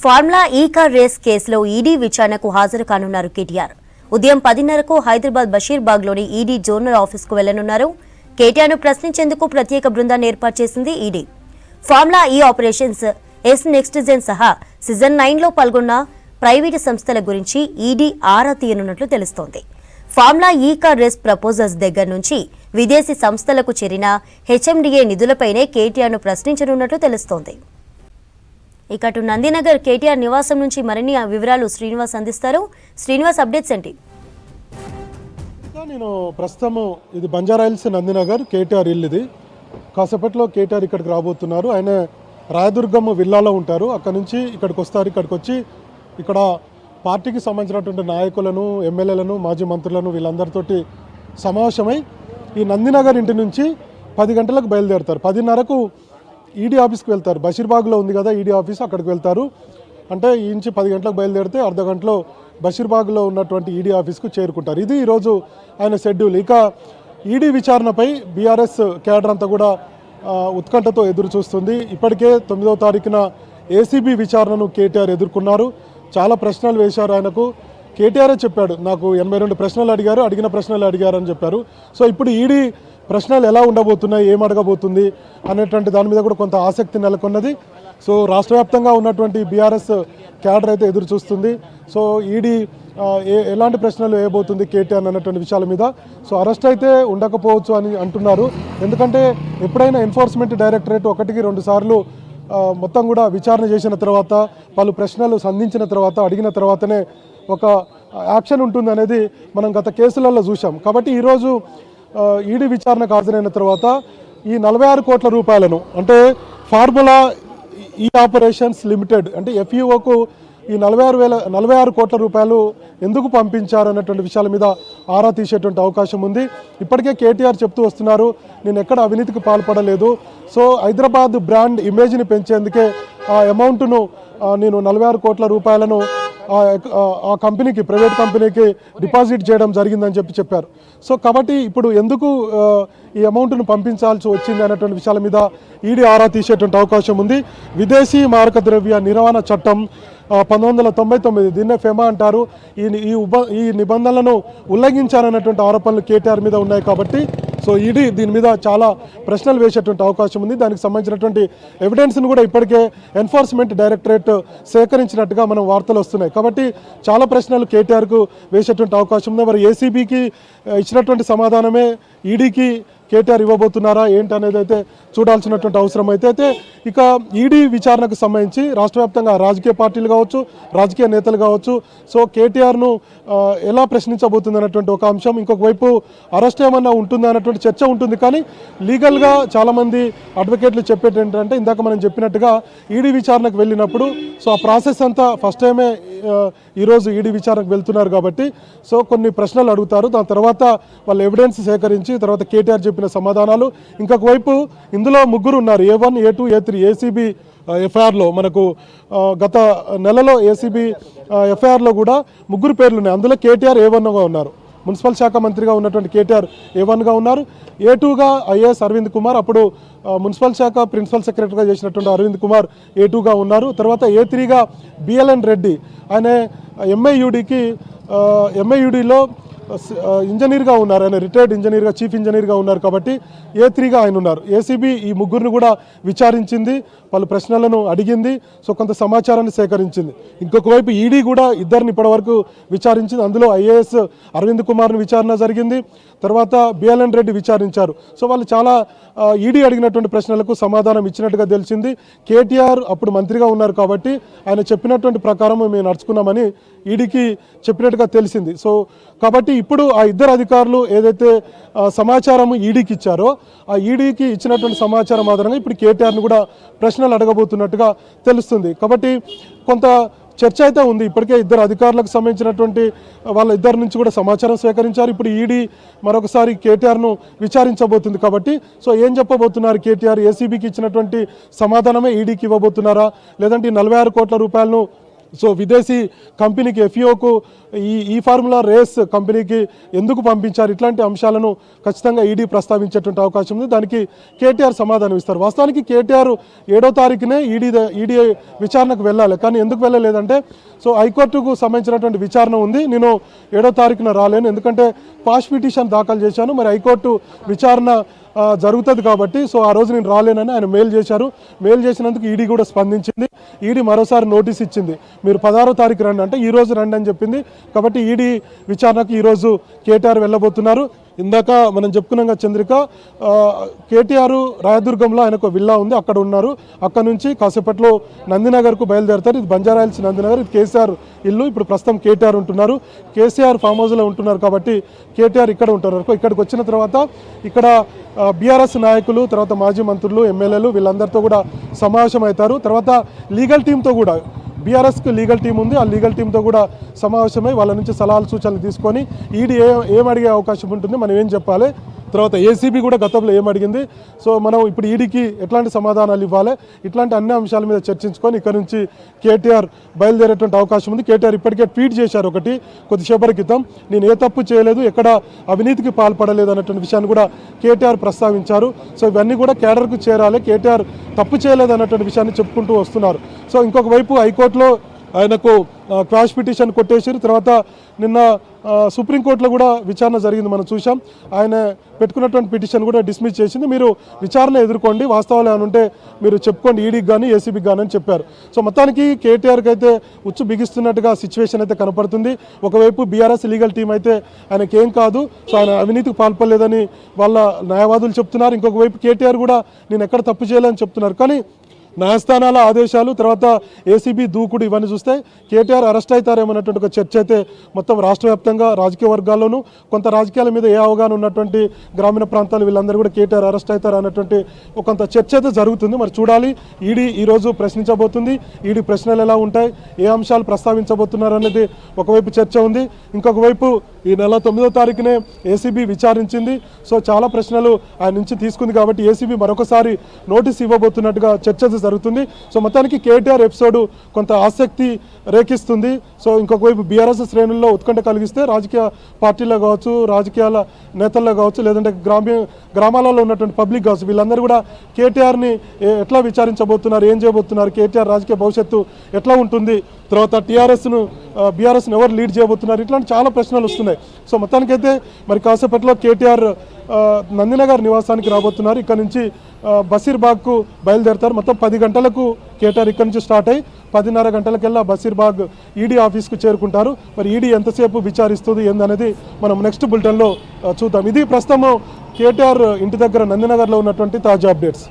Formula ఈ car race కేసులో ED విచారణకు హాజరు కానున్నారు కేటీఆర్. ఉదయం 10:30కు హైదరాబాద్ బషీర్బాగ్లోని ఈడీ జోనల్ ఆఫీస్కు వెళ్లనున్నారు. కేటీఆర్ను ప్రశ్నించేందుకు ప్రత్యేక బృందాన్ని ఏర్పాటు చేసింది ఈడీ. ఫార్ములా ఈ ఆపరేషన్స్, ఎస్ నెక్స్ట్ జెన్ సహా సీజన్ 9లో పాల్గొన్న ప్రైవేటు సంస్థల గురించి ఈడీ ఆరా తీయనున్నట్లు తెలుస్తోంది. ఫార్ములా ఈ కార్ రేస్ ప్రపోజల్స్ దగ్గర నుంచి విదేశీ సంస్థలకు చేరిన హెచ్ఎండిఏ నిధులపైనే కేటీఆర్ను ప్రశ్నించనున్నట్లు తెలుస్తోంది. ఇక అటు నందినగర్ కేటీఆర్ నివాసం నుంచి మరిన్ని వివరాలు శ్రీనివాస్ అందిస్తారు. శ్రీనివాస్, అప్డేట్స్ ఏంటి? నేను ప్రస్తుతం ఇది బంజారాహిల్స్ నందినగర్ కేటీఆర్ ఇల్లు. ఇది కాసేపట్లో కేటీఆర్ ఇక్కడికి రాబోతున్నారు. ఆయన రాయదుర్గం విల్లాలో ఉంటారు. అక్కడ నుంచి ఇక్కడికి వస్తారు. ఇక్కడికి వచ్చి ఇక్కడ పార్టీకి సంబంధించినటువంటి నాయకులను, ఎమ్మెల్యేలను, మాజీ మంత్రులను వీళ్ళందరితోటి సమావేశమై ఈ నందినగర్ ఇంటి నుంచి 10 గంటలకు బయలుదేరుతారు. 10:30కు ఈడీ ఆఫీస్కి వెళ్తారు. బషీర్బాగ్లో ఉంది కదా ఈడీ ఆఫీస్, అక్కడికి వెళ్తారు. అంటే ఈ నుంచి 10 గంటలకు బయలుదేరితే అర్ధ గంటలో బషీర్బాగ్లో ఉన్నటువంటి ఈడీ ఆఫీస్కు చేరుకుంటారు. ఇది ఈరోజు ఆయన షెడ్యూల్. ఇక ఈడీ విచారణపై బీఆర్ఎస్ క్యాడర్ అంతా కూడా ఉత్కంఠతో ఎదురు చూస్తుంది. ఇప్పటికే 9వ తారీఖున ఏసీబీ విచారణను కేటీఆర్ ఎదుర్కొన్నారు. చాలా ప్రశ్నలు వేశారు ఆయనకు. కేటీఆరే చెప్పాడు, నాకు 82 ప్రశ్నలు అడిగారు, అడిగిన ప్రశ్నలు అడిగారు అని చెప్పారు. సో ఇప్పుడు ఈడీ ప్రశ్నలు ఎలా ఉండబోతున్నాయి, ఏం అడగబోతుంది అనేటువంటి దాని మీద కూడా కొంత ఆసక్తి నెలకొన్నది. సో రాష్ట్ర వ్యాప్తంగా ఉన్నటువంటి బీఆర్ఎస్ క్యాడర్ అయితే ఎదురు చూస్తుంది. సో ఈడీ ఎలాంటి ప్రశ్నలు వేయబోతుంది కేటీఆర్ అన్నటువంటి విషయాల మీద. సో అరెస్ట్ అయితే ఉండకపోవచ్చు అని అంటున్నారు. ఎందుకంటే ఎప్పుడైనా ఎన్ఫోర్స్మెంట్ డైరెక్టరేట్ 1-2 సార్లు మొత్తం కూడా విచారణ చేసిన తర్వాత, పలు ప్రశ్నలు సంధించిన తర్వాత, అడిగిన తర్వాతనే ఒక యాక్షన్ ఉంటుంది అనేది మనం గత కేసులలో చూసాం. కాబట్టి ఈరోజు ఈడీ విచారణకు హాజరైన తర్వాత ఈ 46 కోట్ల రూపాయలను, అంటే ఫార్ములా ఈ ఆపరేషన్స్ లిమిటెడ్ అంటే ఎఫ్ఈఓకు ఈ 46 కోట్ల రూపాయలు ఎందుకు పంపించారన్నటువంటి విషయాల మీద ఆరా తీసేటువంటి అవకాశం ఉంది. ఇప్పటికే కేటీఆర్ చెప్తూ వస్తున్నారు, నేను ఎక్కడ అవినీతికి పాల్పడలేదు. సో హైదరాబాద్ బ్రాండ్ ఇమేజ్ని పెంచేందుకే ఆ అమౌంట్ను నేను 46 కోట్ల రూపాయలను ఆ కంపెనీకి, ప్రైవేట్ కంపెనీకి డిపాజిట్ చేయడం జరిగిందని చెప్పారు. సో కాబట్టి ఇప్పుడు ఎందుకు ఈ అమౌంట్ను పంపించాల్సి వచ్చింది అనేటువంటి విషయాల మీద ఈడీ ఆరా తీసేటువంటి అవకాశం ఉంది. విదేశీ మారక ద్రవ్య నిర్వహణ చట్టం 1999, దీన్నే ఫెమా అంటారు. ఈ నిబంధనలను ఉల్లంఘించారన్నటువంటి ఆరోపణలు కేటీఆర్ మీద ఉన్నాయి. కాబట్టి సో ఈడీ దీని మీద చాలా ప్రశ్నలు వేసేటువంటి అవకాశం ఉంది. దానికి సంబంధించినటువంటి ఎవిడెన్స్ను కూడా ఇప్పటికే ఎన్ఫోర్స్మెంట్ డైరెక్టరేట్ సేకరించినట్టుగా మనం వార్తలు వస్తున్నాయి. కాబట్టి చాలా ప్రశ్నలు కేటీఆర్కు వేసేటువంటి అవకాశం ఉంది. మరి ఏసీబీకి ఇచ్చినటువంటి సమాధానమే ఈడీకి కేటీఆర్ ఇవ్వబోతున్నారా ఏంటి అనేది అయితే చూడాల్సినటువంటి అవసరం అయితే ఇక ఈడీ విచారణకు సంబంధించి రాష్ట్ర వ్యాప్తంగా రాజకీయ పార్టీలు కావచ్చు, రాజకీయ నేతలు కావచ్చు, సో కేటీఆర్ను ఎలా ప్రశ్నించబోతుంది అన్నటువంటి ఒక అంశం. ఇంకొక వైపు అరెస్ట్ ఏమన్నా ఉంటుందా అన్నటువంటి చర్చ ఉంటుంది. కానీ లీగల్గా చాలామంది అడ్వకేట్లు చెప్పేది ఏంటంటే, ఇందాక మనం చెప్పినట్టుగా ఈడీ విచారణకు వెళ్ళినప్పుడు సో ఆ ప్రాసెస్ అంతా ఫస్ట్ టైమే ఈరోజు ఈడీ విచారణకు వెళ్తున్నారు కాబట్టి సో కొన్ని ప్రశ్నలు అడుగుతారు. దాని తర్వాత వాళ్ళు ఎవిడెన్స్ సేకరించి తర్వాత కేటీఆర్ చెప్పిన సమాధానాలు. ఇంకొక వైపు ఇందులో ముగ్గురు ఉన్నారు, A1, A2, A3 ఏసీబీ ఎఫ్ఐఆర్లో. మనకు గత నెలలో ఏసీబీ ఎఫ్ఐఆర్లో కూడా ముగ్గురు పేర్లు ఉన్నాయి. అందులో కేటీఆర్ A1గా ఉన్నారు. మున్సిపల్ శాఖ మంత్రిగా ఉన్నటువంటి కేటీఆర్ A1గా ఉన్నారు. A2గా ఐఏఎస్ అరవింద్ కుమార్, అప్పుడు మున్సిపల్ శాఖ ప్రిన్సిపల్ సెక్రటరీగా చేసినటువంటి అరవింద్ కుమార్ A2గా ఉన్నారు. తర్వాత A3గా బిఎల్ఎన్ రెడ్డి, ఆయన ఎంఐయుడిలో ఇంజనీర్గా ఉన్నారు. ఆయన రిటైర్డ్ ఇంజనీర్గా, చీఫ్ ఇంజనీర్గా ఉన్నారు. కాబట్టి A3గా ఆయన ఉన్నారు. ఏసీబీ ఈ ముగ్గురిని కూడా విచారించింది, పలు ప్రశ్నలను అడిగింది, సో కొంత సమాచారాన్ని సేకరించింది. ఇంకొక వైపు ఈడీ కూడా ఇద్దరిని ఇప్పటివరకు విచారించింది. అందులో ఐఏఎస్ అరవింద్ కుమార్ని విచారణ జరిగింది, తర్వాత బిఎల్ఎన్ రెడ్డి విచారించారు. సో వాళ్ళు చాలా ఈడీ అడిగినటువంటి ప్రశ్నలకు సమాధానం ఇచ్చినట్టుగా తెలిసింది. కేటీఆర్ అప్పుడు మంత్రిగా ఉన్నారు కాబట్టి ఆయన చెప్పినటువంటి ప్రకారం మేము నడుచుకున్నామని ఈడీకి చెప్పినట్టుగా తెలిసింది. సో కాబట్టి ఇప్పుడు ఆ ఇద్దరు అధికారులు ఏదైతే సమాచారం ఈడీకి ఇచ్చారో ఆ ఈడీకి ఇచ్చినటువంటి సమాచారం ఆధారంగా ఇప్పుడు కేటీఆర్ని కూడా ప్రశ్నలు అడగబోతున్నట్టుగా తెలుస్తుంది. కాబట్టి కొంత చర్చ అయితే ఉంది. ఇప్పటికే ఇద్దరు అధికారులకు సంబంధించినటువంటి వాళ్ళ ఇద్దరి నుంచి కూడా సమాచారం సేకరించారు. ఇప్పుడు ఈడీ మరొకసారి కేటీఆర్ను విచారించబోతుంది. కాబట్టి సో ఏం చెప్పబోతున్నారు కేటీఆర్? ఏసీబీకి ఇచ్చినటువంటి సమాధానమే ఈడీకి ఇవ్వబోతున్నారా, లేదంటే 46 కోట్ల రూపాయలను సో విదేశీ కంపెనీకి ఎఫ్ఈఓకు ఈ ఫార్ములా రేస్ కంపెనీకి ఎందుకు పంపించారు, ఇట్లాంటి అంశాలను ఖచ్చితంగా ఈడీ ప్రస్తావించేటువంటి అవకాశం ఉంది. దానికి కేటీఆర్ సమాధానం ఇస్తారు. వాస్తవానికి కేటీఆర్ 7వ తారీఖునే ఈడీ విచారణకు వెళ్ళాలి, కానీ ఎందుకు వెళ్ళలేదంటే సో హైకోర్టుకు సంబంధించినటువంటి విచారణ ఉంది, నేను 7వ తారీఖున రాలేను ఎందుకంటే పాష్ పిటిషన్ దాఖలు చేశాను, మరి హైకోర్టు విచారణ జరుగుతుంది కాబట్టి సో ఆ రోజు నేను రాలేనని ఆయన మెయిల్ చేశారు. మెయిల్ చేసినందుకు ఈడీ కూడా స్పందించింది. ఈడీ మరోసారి నోటీస్ ఇచ్చింది, మీరు 16వ తారీఖు రండి అంటే ఈ రోజు రండి అని చెప్పింది. కాబట్టి ఈడీ విచారణకు ఈరోజు కేటీఆర్ వెళ్ళబోతున్నారు. ఇందాక మనం చెప్పుకున్నాం చంద్రిక, కేటీఆర్ రాయదుర్గంలో ఆయనకు విల్లా ఉంది, అక్కడ ఉన్నారు. అక్కడ నుంచి కాసేపట్లో నందినగర్కు బయలుదేరుతారు. ఇది బంజారాహిల్స్ నందినగర్, ఇది కేసీఆర్ ఇల్లు. ఇప్పుడు ప్రస్తుతం కేటీఆర్ ఉంటున్నారు, కేసీఆర్ ఫామ్ హౌస్లో ఉంటున్నారు కాబట్టి కేటీఆర్ ఇక్కడ ఉంటున్నారు. ఇక్కడికి వచ్చిన తర్వాత ఇక్కడ బీఆర్ఎస్ నాయకులు, తర్వాత మాజీ మంత్రులు, ఎమ్మెల్యేలు వీళ్ళందరితో కూడా సమావేశం అవుతారు. తర్వాత లీగల్ టీంతో కూడా బీఆర్ఎస్కి లీగల్ టీం ఉంది, ఆ లీగల్ టీంతో కూడా సమావేశమై వాళ్ళ నుంచి సలహాలు సూచనలు తీసుకొని ఈడీ ఏం అడిగే అవకాశం ఉంటుంది, మనం ఏం చెప్పాలి, తర్వాత ఏసీబీ కూడా గతంలో ఏం అడిగింది, సో మనం ఇప్పుడు ఈడీకి ఎట్లాంటి సమాధానాలు ఇవ్వాలి, ఇట్లాంటి అన్ని అంశాల మీద చర్చించుకొని ఇక్కడ నుంచి కేటీఆర్ బయలుదేరేటువంటి అవకాశం ఉంది. కేటీఆర్ ఇప్పటికే ట్వీట్ చేశారు ఒకటి కొద్దిసేపటి క్రితం, నేను ఏ తప్పు చేయలేదు, ఎక్కడ అవినీతికి పాల్పడలేదు అన్నటువంటి విషయాన్ని కూడా కేటీఆర్ ప్రస్తావించారు. సో ఇవన్నీ కూడా కేడర్కు చేరాలి, కేటీఆర్ తప్పు చేయలేదు అన్నటువంటి విషయాన్ని చెప్పుకుంటూ వస్తున్నారు. సో ఇంకొక వైపు హైకోర్టులో ఆయనకు క్వాష్ పిటిషన్ కొట్టేసారు. తర్వాత నిన్న సుప్రీంకోర్టులో కూడా విచారణ జరిగింది, మనం చూసాం. ఆయన పెట్టుకున్నటువంటి పిటిషన్ కూడా డిస్మిస్ చేసింది. మీరు విచారణ ఎదుర్కోండి, వాస్తవాలు ఏమైనా ఉంటే మీరు చెప్పుకోండి ఈడీకి కానీ ఏసీబీకి కానీ అని చెప్పారు. సో మొత్తానికి కేటీఆర్కి అయితే ఉచ్చు బిగిస్తున్నట్టుగా సిచ్యువేషన్ అయితే కనపడుతుంది. ఒకవైపు బీఆర్ఎస్ లీగల్ టీం అయితే ఆయనకేం కాదు, సో ఆయన అవినీతికి పాల్పడలేదని వాళ్ళ న్యాయవాదులు చెప్తున్నారు. ఇంకొక వైపు కేటీఆర్ కూడా నేను ఎక్కడ తప్పు చేయలేదని చెప్తున్నారు. కానీ న్యాయస్థానాల ఆదేశాలు, తర్వాత ఏసీబీ దూకుడు ఇవన్నీ చూస్తే కేటీఆర్ అరెస్ట్ అవుతారేమన్నటువంటి ఒక చర్చ అయితే మొత్తం రాష్ట్ర వ్యాప్తంగా రాజకీయ వర్గాల్లోనూ, కొంత రాజకీయాల మీద ఏ అవగాహన ఉన్నటువంటి గ్రామీణ ప్రాంతాలు వీళ్ళందరూ కూడా కేటీఆర్ అరెస్ట్ అవుతారు అన్నటువంటి కొంత చర్చ అయితే జరుగుతుంది. మరి చూడాలి, ఈడీ ఈరోజు ప్రశ్నించబోతుంది, ఈడీ ప్రశ్నలు ఎలా ఉంటాయి, ఏ అంశాలు ప్రస్తావించబోతున్నారు అనేది ఒకవైపు చర్చ ఉంది. ఇంకొక వైపు ఈ నెల 9వ తారీఖునే ఏసీబీ విచారించింది. సో చాలా ప్రశ్నలు ఆయన నుంచి తీసుకుంది కాబట్టి ఏసీబీ మరొకసారి నోటీస్ ఇవ్వబోతున్నట్టుగా చర్చ జరుగుతుంది. సో మొత్తానికి కేటీఆర్ ఎపిసోడ్ కొంత ఆసక్తి రేకిస్తుంది. సో ఇంకొక వైపు బీఆర్ఎస్ శ్రేణుల్లో ఉత్కంఠ కలిగిస్తే రాజకీయ పార్టీలో కావచ్చు, రాజకీయాల నేతల్లో కావచ్చు, లేదంటే గ్రామాలలో ఉన్నటువంటి పబ్లిక్ కావచ్చు, వీళ్ళందరూ కూడా కేటీఆర్ని ఎట్లా విచారించబోతున్నారు, ఏం చేయబోతున్నారు, కేటీఆర్ రాజకీయ భవిష్యత్తు ఎట్లా ఉంటుంది, తర్వాత బీఆర్ఎస్ను ఎవరు లీడ్ చేయబోతున్నారు, ఇట్లాంటి చాలా ప్రశ్నలు వస్తున్నాయి. సో మొత్తానికైతే మరి కాసేపట్లో కేటీఆర్ నందినగర్ నివాసానికి రాబోతున్నారు. ఇక్కడ నుంచి బషీర్బాగ్కు బయలుదేరుతారు. మొత్తం 10 గంటలకు కేటీఆర్ ఇక్కడ నుంచి స్టార్ట్ అయ్యి 10:30 గంటలకెల్లా బషీర్బాగ్ ఈడీ ఆఫీస్కు చేరుకుంటారు. మరి ఈడీ ఎంతసేపు విచారిస్తుంది ఏందనేది మనం నెక్స్ట్ బులెటిన్లో చూద్దాం. ఇది ప్రస్తుతం కేటీఆర్ ఇంటి దగ్గర నందినగర్లో ఉన్నటువంటి తాజా అప్డేట్స్.